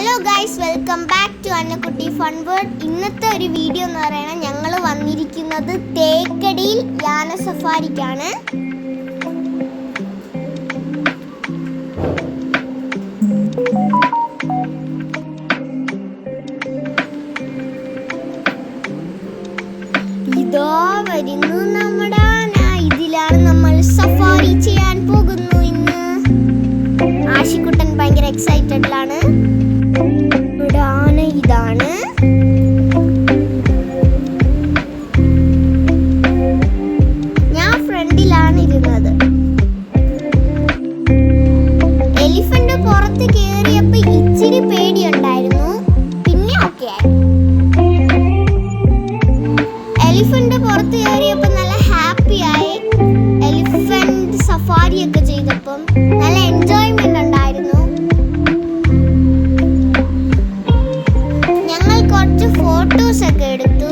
Hello guys, welcome back to Annakutty fun world. ഇന്നത്തെ ഒരു video എന്ന് പറയുന്നത് ഞങ്ങൾ വന്നിരിക്കുന്നത് തേക്കടിയിൽ യാന സഫാരിക്കാണ്. ഇതോ വരുന്നു നമ്മുടെ ആന. ഇതിലാണ് നമ്മൾ സഫാരി ചെയ്യാൻ പോകുന്നു. ഇന്ന് ആഷിക്കുട്ടൻ ഭയങ്കര എക്സൈറ്റഡിലാണ്. ഇവിടെ ആന ഇതാണ്. ഞാൻ ഫ്രണ്ടിലാണ് ഇരുന്നത്. എലിഫന്റ് പുറത്ത് കേറിയപ്പോ ഇച്ചിരി പേടിയുണ്ടായിരുന്നു, പിന്നെ ഓക്കെ ആയി. എലിഫന്റ് പുറത്ത് കയറിയപ്പോ നല്ല ഹാപ്പി ആയി. എലിഫന്റ് സഫാരി ഒക്കെ ചെയ്തപ്പം നല്ല എൻജോയ്മെന്റ് ഉണ്ടായിരുന്നു. ഞങ്ങൾ കുറച്ച് ഫോട്ടോസ് ഒക്കെ എടുത്തു.